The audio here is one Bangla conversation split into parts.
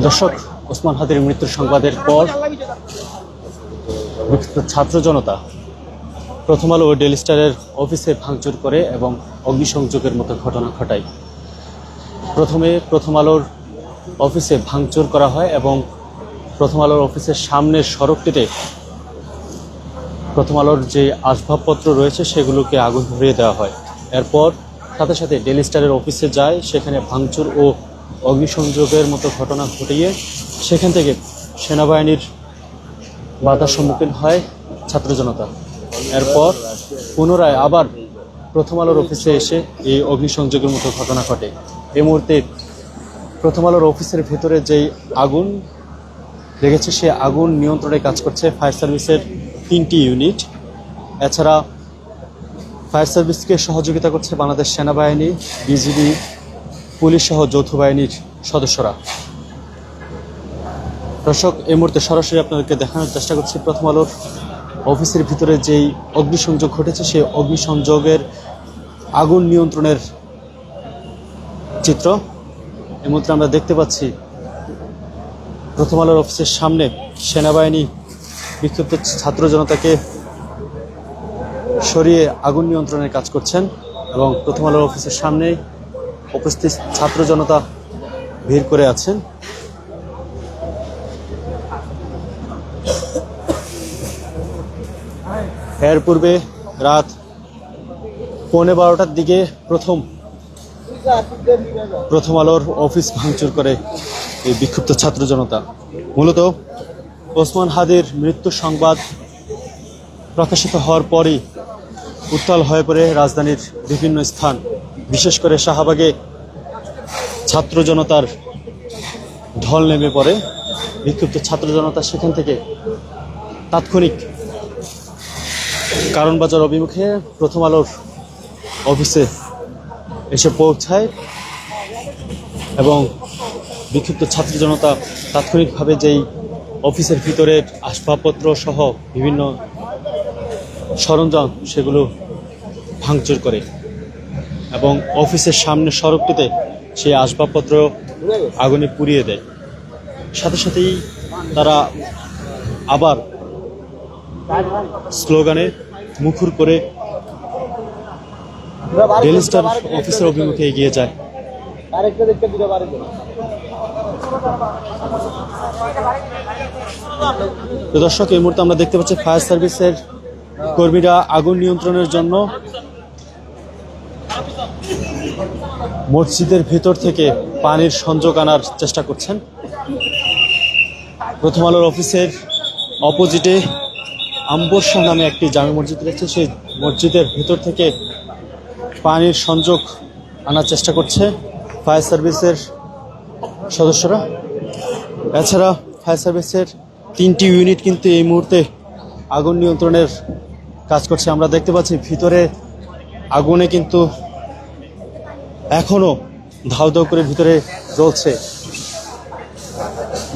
দর্শক, ওসমান হাদির মৃত্যুর সংবাদের পর ছাত্র জনতা প্রথম আলো ও ডেইলি স্টারের অফিসে ভাঙচুর করে এবং অগ্নিসংযোগের মতো ঘটনা ঘটায়। প্রথমে প্রথম আলোর অফিসে ভাঙচুর করা হয় এবং প্রথম আলোর অফিসের সামনের সড়কটিতে প্রথম আলোর যে আসবাবপত্র রয়েছে সেগুলোকে আগুন ধরিয়ে দেওয়া হয়। এরপর সাথে সাথে ডেইলি স্টারের অফিসে যায়, সেখানে ভাঙচুর ও অগ্নিসংযোগের মতো ঘটনা ঘটিয়ে সেখান থেকে সেনাবাহিনীর বাধার সম্মুখীন হয় ছাত্র জনতা। এরপর পুনরায় আবার প্রথম আলোর অফিসে এসে এই অগ্নিসংযোগের মতো ঘটনা ঘটে। এই মুহূর্তে প্রথম আলোর অফিসের ভেতরে যেই আগুন লেগেছে সে আগুন নিয়ন্ত্রণে কাজ করছে ফায়ার সার্ভিসের 3টি ইউনিট। এছাড়া ফায়ার সার্ভিসকে সহযোগিতা করছে বাংলাদেশ সেনাবাহিনী, বিজিবি, পুলিশ সহ যৌথ বাহিনীর সদস্যরা। দর্শক, এই মুহূর্তে সরাসরি আপনাদেরকে দেখানোর চেষ্টা করছি প্রথম আলোর অফিসের ভিতরে যেই অগ্নিসংযোগ ঘটেছে সেই অগ্নিসংযোগের আগুন নিয়ন্ত্রণের চিত্র। এই মুহূর্তে আমরা দেখতে পাচ্ছি প্রথম আলোর অফিসের সামনে সেনাবাহিনী বিক্ষুব্ধ ছাত্র জনতাকে সরিয়ে আগুন নিয়ন্ত্রণের কাজ করছেন এবং প্রথম আলোর অফিসের সামনে উপস্থিত ছাত্র জনতা ভিড় করে আছেন। এর পূর্বে রাত 11:15টার দিকে প্রথম আলোর অফিস ভাঙচুর করে এই বিক্ষুব্ধ ছাত্র জনতা। মূলত ওসমান হাদির মৃত্যুর সংবাদ প্রকাশিত হওয়ার পরই উত্তাল হয়ে পড়ে রাজধানীর বিভিন্ন স্থান, বিশেষ করে শাহবাগে ছাত্র জনতার ঢল নেমে পড়ে। বিক্ষুব্ধ ছাত্র জনতা সেখান থেকে তাৎক্ষণিক কারণ বাজার অভিমুখে প্রথম আলোর অফিসে এসে পৌঁছায় এবং বিক্ষুব্ধ ছাত্র জনতা তাৎক্ষণিকভাবে যেই অফিসের ভিতরের আসবাবপত্র সহ বিভিন্ন সরঞ্জাম সেগুলো ভাঙচুর করে এবং অফিসের সামনে সড়কটিতে সেই আসবাবপত্র আগুনে পুড়িয়ে দেয়। সাথে সাথেই তারা আবার স্লোগানে মুখর করে ডেইলি স্টার অফিসের অভিমুখে এগিয়ে যায়। দর্শক, এই মুহূর্তে আমরা দেখতে পাচ্ছি ফায়ার সার্ভিসের কর্মীরা আগুন নিয়ন্ত্রণের জন্য মসজিদের ভিতর থেকে পানির সংযোগ আনার চেষ্টা করছেন। প্রথম আলোর অফিসের অপোজিটে আম্বরশাহ নামে একটি জামে মসজিদ রয়েছে, সেই মসজিদের ভিতর থেকে পানির সংযোগ আনার চেষ্টা করছে ফায়ার সার্ভিসের সদস্যরা। এছাড়া ফায়ার সার্ভিসের 3টি ইউনিট কিন্তু এই মুহূর্তে আগুন নিয়ন্ত্রণের কাজ করছে। আমরা দেখতে পাচ্ছি ভিতরে আগুনে কিন্তু এখনো ধাউ ধাউ করে ভিতরে জ্বলছে।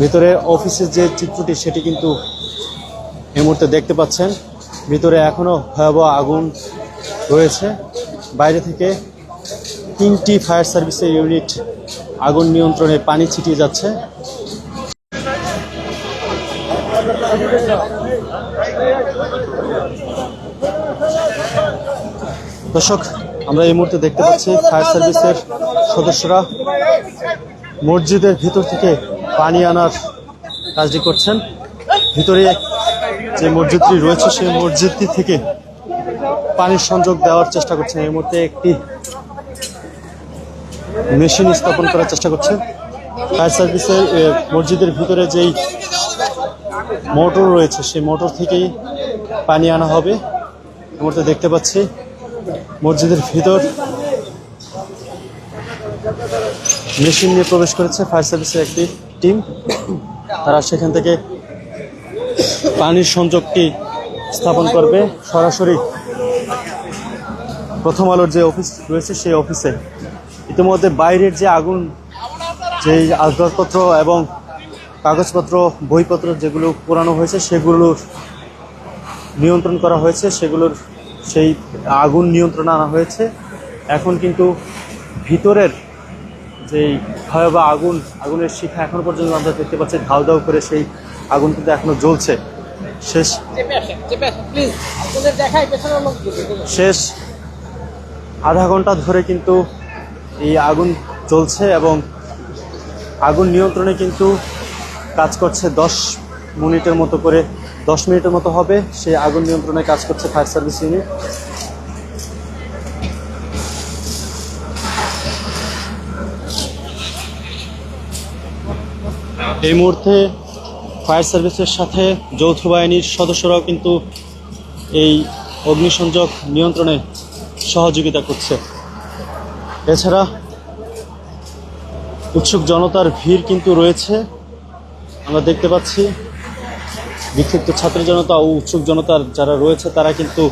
ভিতরে অফিসের যে চিত্রটি সেটি কিন্তু এই মুহূর্তে দেখতে পাচ্ছেন। ভিতরে এখনো ভয়াবহ আগুন রয়েছে। বাইরে থেকে 3টি ফায়ার সার্ভিসের ইউনিট আগুন নিয়ন্ত্রণে পানি ছিটিয়ে যাচ্ছে। দর্শক, আমরা এই মুহূর্তে দেখতে পাচ্ছি ফায়ার সার্ভিসের সদস্যরা মসজিদের ভিতর থেকে পানি আনার কাজটি করছেন। ভিতরে যে মসজিদটি রয়েছে সেই মসজিদটি থেকে পানির সংযোগ দেওয়ার চেষ্টা করছেন। এই মুহূর্তে একটি মেশিন স্থাপন করার চেষ্টা করছেন ফায়ার সার্ভিসের। মসজিদের ভিতরে যেই মোটর রয়েছে সেই মোটর থেকেই পানি আনা হবে। এই মুহূর্তে দেখতে পাচ্ছি মসজিদের ভিতর মেশিন নিয়ে প্রবেশ করেছে ফায়ার সার্ভিসের একটি টিম। তারা সেখান থেকে পানির সংযোগটি স্থাপন করবে সরাসরি প্রথম আলোর যে অফিস রয়েছে সেই অফিসে। ইতিমধ্যে বাইরের যে আগুন, যে আসবাবপত্র এবং কাগজপত্র, বইপত্র যেগুলো পোড়ানো হয়েছে সেগুলোর নিয়ন্ত্রণ করা হয়েছে, সেগুলোর সেই আগুন নিয়ন্ত্রণে আনা হয়েছে। এখন কিন্তু ভিতরের যেই ভয়াবহ আগুনের শিখা এখনো পর্যন্ত আমরা দেখতে পাচ্ছি, ধাউ ধাউ করে সেই আগুন কিন্তু এখনো জ্বলছে। শেষ শেষ আধা ঘন্টা ধরে কিন্তু এই আগুন চলছে এবং আগুন নিয়ন্ত্রণে কিন্তু কাজ করছে 10 মিনিটের মতো করে, 10 মিনিটের মতো হবে সেই আগুন নিয়ন্ত্রণে কাজ করছে ফায়ার সার্ভিস ইউনিট। এই মুহূর্তে ফায়ার সার্ভিসের সাথে যৌথ বাহিনীর সদস্যরাও কিন্তু এই অগ্নিসংযোগ নিয়ন্ত্রণে সহযোগিতা করছে। এছাড়া উৎসুক জনতার ভিড় কিন্তু রয়েছে, আমরা দেখতে পাচ্ছি। বিক্ষিপ্ত ছাত্র জনতা ও উৎসুক জনতার যারা রয়েছে তারা কিন্তু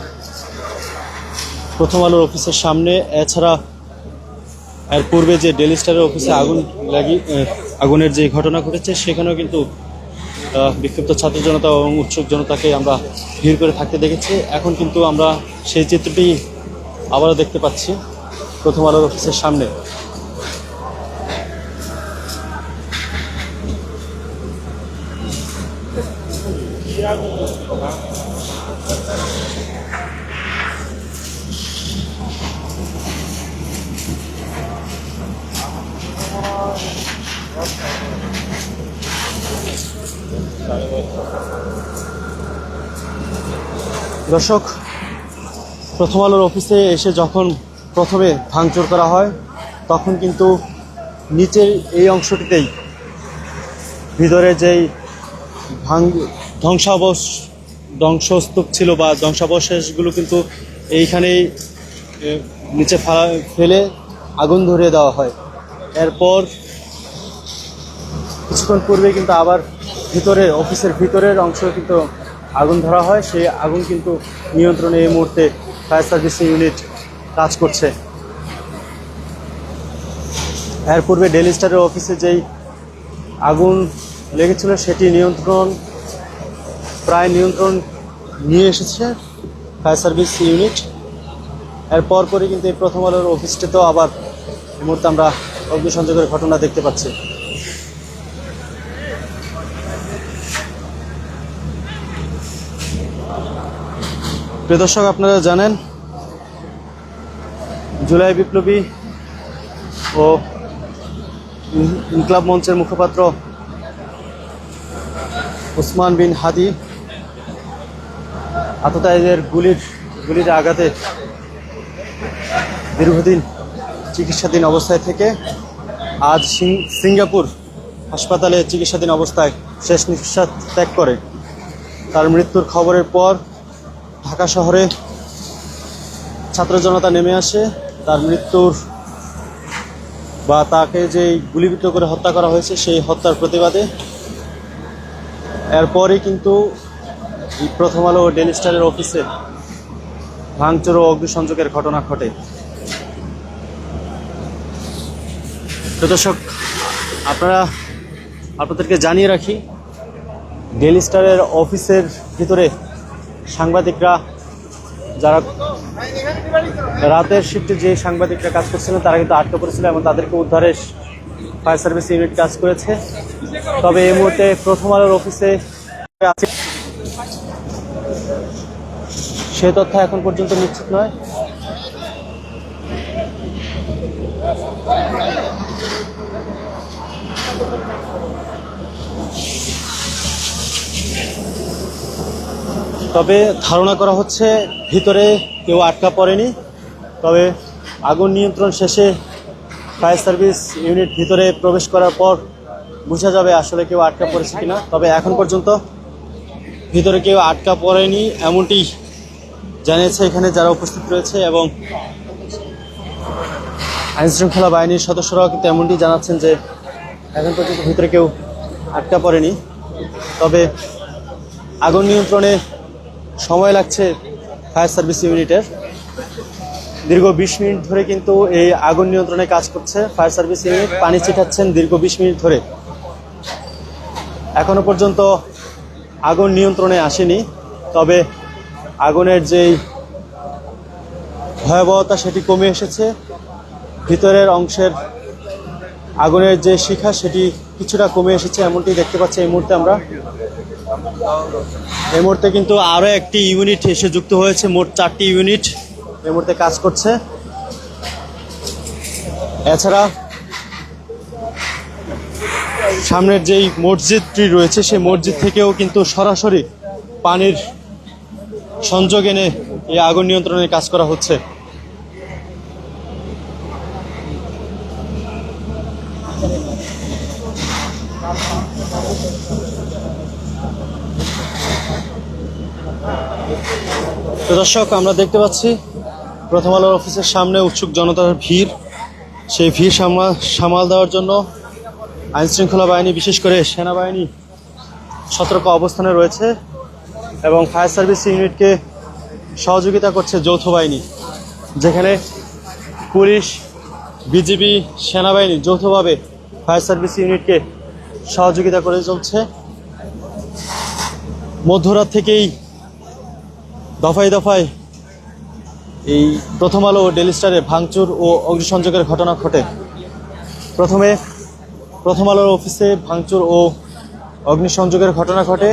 প্রথম আলোর অফিসের সামনে, এছাড়া এর পূর্বে যে ডেইলি স্টারের অফিসে আগুনের যে ঘটনা ঘটেছে সেখানেও কিন্তু বিক্ষিপ্ত ছাত্র জনতা এবং উৎসুক জনতাকে আমরা ভিড় করে থাকতে দেখেছি। এখন কিন্তু আমরা সেই চিত্রটি আবারও দেখতে পাচ্ছি প্রথম আলোর অফিসের সামনে। দর্শক, প্রথম আলোর অফিসে এসে যখন প্রথমে ভাঙচুর করা হয় তখন কিন্তু নিচের এই অংশটিতেই ভিতরে যেই ধ্বংসস্তূপ ছিল বা ধ্বংসাবশেষগুলো কিন্তু এইখানেই নিচে ফেলে আগুন ধরিয়ে দেওয়া হয়। এরপর কিছুক্ষণ পূর্বে কিন্তু আবার অফিসের ভিতরের অংশ কিন্তু আগুন ধরা হয়, সেই আগুন কিন্তু নিয়ন্ত্রণে এই মুহূর্তে ফায়ার সার্ভিস ইউনিট কাজ করছে। এর পূর্বে ডেইলি স্টারের অফিসে যেই আগুন লেগেছিল সেটি প্রায় নিয়ন্ত্রণ নিয়ে এসেছে ফায়ার সার্ভিস ইউনিট। এর পরপরই কিন্তু এই প্রথম আলোর অফিসটিতেও আবার এই মুহূর্তে আমরা অগ্নিসংযোগের ঘটনা দেখতে পাচ্ছি। প্রিয় দর্শক, আপনারা জানেন জুলাই বিপ্লবী ও ইনকলাব মঞ্চের মুখপাত্র ওসমান বিন হাদি আততায়ীদের গুলির আঘাতে দীর্ঘদিন চিকিৎসাধীন অবস্থায় থেকে আজ সিঙ্গাপুর হাসপাতালে চিকিৎসাধীন অবস্থায় শেষ নিঃশ্বাস ত্যাগ করে। তার মৃত্যুর খবরের পর ঢাকা শহরে ছাত্র জনতা নেমে আসে তার মৃত্যুর বা তাকে যে গুলিবিদ্ধ করে হত্যা করা হয়েছে সেই হত্যার প্রতিবাদে। এরপরই কিন্তু প্রথম আলো ও ডেইলি স্টারের অফিসে ভাঙচুর ও অগ্নিসংযোগের ঘটনা ঘটে। দর্শক, আপনাদেরকে জানিয়ে রাখি, ডেইলি স্টারের অফিসের ভিতরে সাংবাদিকরা যারা রাতের শিফটে যে সাংবাদিকরা কাজ করছিলেন তারা কিন্তু আটকে পড়েছিল এবং তাদেরকে উদ্ধারে ফায়ার সার্ভিস ইউনিট কাজ করেছে। তবে এই মুহূর্তে প্রথম আলোর অফিসে আছে সে তথ্য এখন পর্যন্ত নিশ্চিত নয়। তবে ধারণা করা হচ্ছে ভিতরে কেউ আটকা পড়েনি। তবে আগুন নিয়ন্ত্রণ শেষে ফায়ার সার্ভিস ইউনিট ভিতরে প্রবেশ করার পর বোঝা যাবে আসলে কেউ আটকা পড়েছে কিনা। তবে এখন পর্যন্ত ভিতরে কেউ আটকা পড়েনি এমনটি জানিয়েছে এখানে যারা উপস্থিত রয়েছে, এবং আইনশৃঙ্খলা বাহিনীর সদস্যরাও কিন্তু এমনটি জানাচ্ছেন যে এখন পর্যন্ত ভিতরে কেউ আটকা পড়েনি। তবে আগুন নিয়ন্ত্রণে সময় লাগছে ফায়ার সার্ভিস ইউনিটের। দীর্ঘ 20 মিনিট ধরে কিন্তু এই আগুন নিয়ন্ত্রণে কাজ করছে ফায়ার সার্ভিস ইউনিট। পানি ছিটাচ্ছেন দীর্ঘ 20 মিনিট ধরে। এখনো পর্যন্ত আগুন নিয়ন্ত্রণে আসেনি। তবে আগুনের যেই ভয়াবহতা সেটি কমে এসেছে। ভিতরের অংশের আগুনের যে শিখা সেটি কিছুটা কমে এসেছে এমনটি দেখতে পাচ্ছি এই মুহূর্তে আমরা। এই মুহূর্তে কিন্তু আরো একটি ইউনিট এসে যুক্ত হয়েছে, মোট 4টি ইউনিট এই মুহূর্তে কাজ করছে। এছাড়া সামনের যেই মসজিদটি রয়েছে সেই মসজিদ থেকেও কিন্তু সরাসরি পানির সংযোগ এনে এই আগুন নিয়ন্ত্রণের কাজ করা হচ্ছে। তো দর্শক, আমরা দেখতে পাচ্ছি প্রথম আলোর অফিসের সামনে উৎসুক জনতার ভিড়। সেই ভিড় সামাল দেওয়ার জন্য আইনশৃঙ্খলা বাহিনী, বিশেষ করে সেনাবাহিনী সতর্ক অবস্থানে রয়েছে এবং ফায়ার সার্ভিস ইউনিটকে সহযোগিতা করছে যৌথ বাহিনী, যেখানে পুলিশ, বিজিবি, সেনাবাহিনী যৌথভাবে ফায়ার সার্ভিস ইউনিটকে সহযোগিতা করে চলছে। মধ্যরাত থেকেই দফায় দফায় এই প্রথম আলো ও ডেইলি স্টারে ভাঙচুর ও অগ্নিসংযোগের ঘটনা ঘটে। প্রথমে প্রথম আলোর অফিসে ভাঙচুর ও অগ্নিসংযোগের ঘটনা ঘটে,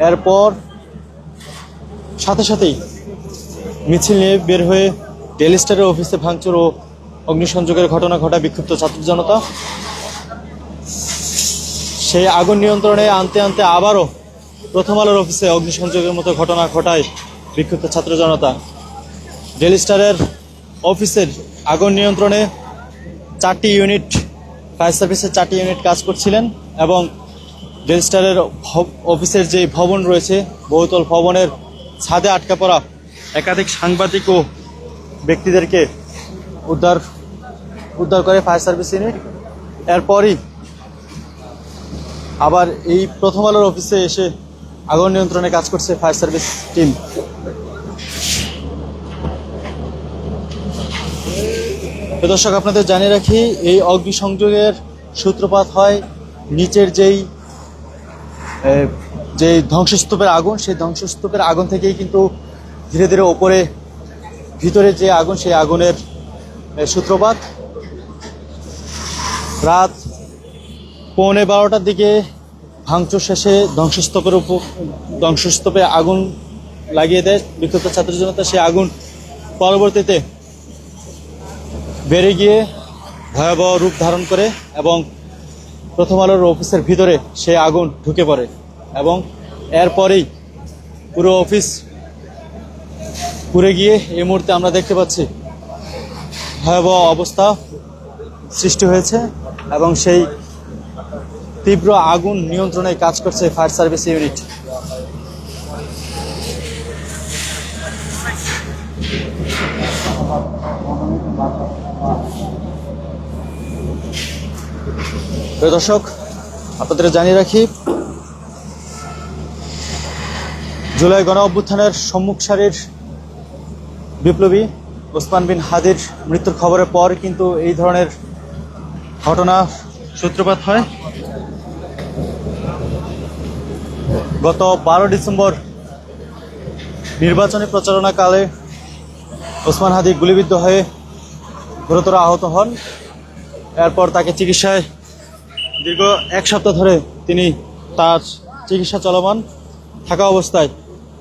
এরপর সাথে সাথেই মিছিল নিয়ে বের হয়ে ডেইলি স্টারের অফিসে ভাঙচুর ও অগ্নিসংযোগের ঘটনা ঘটায় বিক্ষুব্ধ ছাত্র জনতা। সেই আগুন নিয়ন্ত্রণে আনতে আনতে আবারও প্রথম আলোর অফিসে অগ্নিসংযোগের মতো ঘটনা ঘটায় বিক্ষুব্ধ ছাত্র জনতা। ডেইলি স্টারের অফিসের আগুন নিয়ন্ত্রণে 4টি ইউনিট, ফায়ার সার্ভিসের 4টি ইউনিট কাজ করছিলেন এবং ডেইলি স্টারের অফিসের যে ভবন রয়েছে, বহুতল ভবনের ছাদে আটকা পড়া একাধিক সাংবাদিক ও ব্যক্তিদেরকে উদ্ধার করে ফায়ার সার্ভিস ইউনিট। এরপরই আবার এই প্রথম আলোর অফিসে এসে আগুন নিয়ন্ত্রণে কাজ করছে ফায়ার সার্ভিস টিম। দর্শক, আপনাদের জানিয়ে রাখি, এই অগ্নিসংযোগের সূত্রপাত হয় নিচের যেই ধ্বংসস্তূপের আগুন, সেই ধ্বংসস্তূপের আগুন থেকেই কিন্তু ধীরে ধীরে ওপরে ভিতরে যে আগুন, সেই আগুনের সূত্রপাত। রাত 11:15টার দিকে ভাঙচুর শেষে ধ্বংসস্তূপে আগুন লাগিয়ে দেয় বিক্ষুব্ধ ছাত্র জনতা। সেই আগুন পরবর্তীতে বেড়ে গিয়ে ভয়াবহ রূপ ধারণ করে এবং প্রথম আলোর অফিসের ভিতরে সেই আগুন ঢুকে পড়ে এবং এরপরেই পুরো অফিস পুড়ে গিয়ে এই মুহূর্তে আমরা দেখতে পাচ্ছি ভয়াবহ অবস্থা সৃষ্টি হয়েছে এবং সেই তীব্র আগুন নিয়ন্ত্রণে কাজ করছে ফায়ার সার্ভিস ইউনিট। দর্শক, আপনাদের জানিয়ে রাখি, জুলাই গণ অভ্যুত্থানের সম্মুখ সারির বিপ্লবী ওসমান বিন হাদির মৃত্যুর খবরের পর কিন্তু এই ধরনের ঘটনা সূত্রপাত হয়। গত 12 ডিসেম্বর নির্বাচনী প্রচারণাকালে ওসমান হাদি গুলিবিদ্ধ হয়ে গুরুতর আহত হন। এরপর তাকে চিকিৎসায় দীর্ঘ 1 সপ্তাহ ধরে তিনি তার চিকিৎসা চলমান থাকা অবস্থায়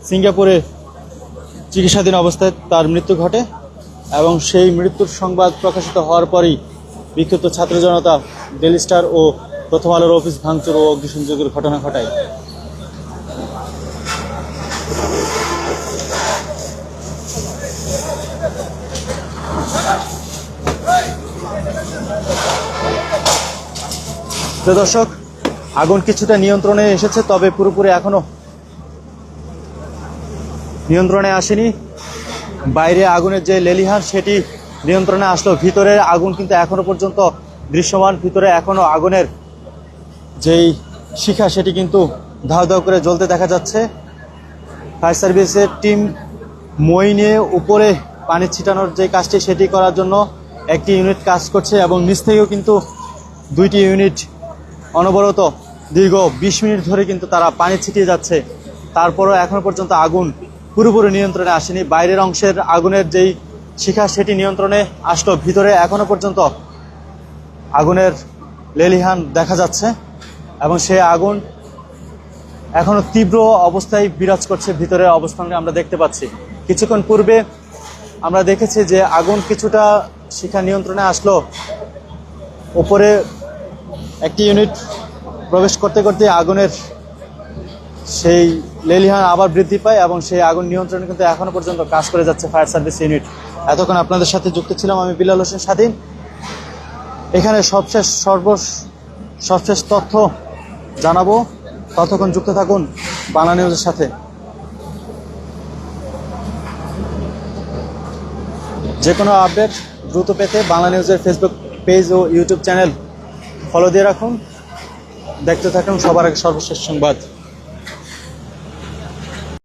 সিঙ্গাপুরে চিকিৎসাধীন অবস্থায় তার মৃত্যু ঘটে এবং সেই মৃত্যুর সংবাদ প্রকাশিত হওয়ার পরই বিক্ষুব্ধ ছাত্র জনতা ডেইলি স্টার ও প্রথম আলোর অফিস ভাঙচুর ও অগ্নিসংযোগের ঘটনা ঘটায়। দর্শক, আগুন কিছুটা নিয়ন্ত্রণে এসেছে, তবে পুরোপুরি এখনো নিয়ন্ত্রণে আসেনি। বাইরে আগুনের যে লেলিহান সেটি নিয়ন্ত্রণে আসলো, ভিতরে আগুন কিন্তু এখনো পর্যন্ত দৃশ্যমান। ভিতরে এখনো আগুনের যেই শিখা সেটি কিন্তু ধাও ধাও করে জ্বলতে দেখা যাচ্ছে। ফায়ার সার্ভিসের টিম মই নিয়ে উপরে পানি ছিটানোর যে কাজটি সেটি করার জন্য একটি ইউনিট কাজ করছে এবং নিচ থেকেও কিন্তু 2টি ইউনিট অনবরত দীর্ঘ 20 মিনিট ধরে কিন্তু তারা পানি ছিটিয়ে যাচ্ছে। তারপরও এখনো পর্যন্ত আগুন পুরোপুরি নিয়ন্ত্রণে আসেনি। বাইরের অংশের আগুনের যেই শিখা সেটি নিয়ন্ত্রণে আসলো, ভিতরে এখনো পর্যন্ত আগুনের লেলিহান দেখা যাচ্ছে এবং সেই আগুন এখনো তীব্র অবস্থায় বিরাজ করছে ভিতরের অবস্থানকে আমরা দেখতে পাচ্ছি। কিছুক্ষণ পূর্বে আমরা দেখেছি যে আগুন কিছুটা শিখা নিয়ন্ত্রণে আসলো, উপরে একটি ইউনিট প্রবেশ করতে করতে আগুনের সেই লেলিহান আবার বৃদ্ধি পায় এবং সেই আগুন নিয়ন্ত্রণে কিন্তু এখনো পর্যন্ত কাজ করে যাচ্ছে ফায়ার সার্ভিস ইউনিট। এতক্ষণ আপনাদের সাথে যুক্ত ছিলাম আমি বিলাল হোসেন স্বাধীন। এখানে সবশেষ তথ্য জানাবো, ততক্ষণ যুক্ত থাকুন বাংলা নিউজের সাথে। যে কোনো আপডেট দ্রুত পেতে বাংলা নিউজের ফেসবুক পেজ ও ইউটিউব চ্যানেল ফলো দিয়ে রাখুন। দেখতে থাকুন সবার আগে সর্বশেষ সংবাদ।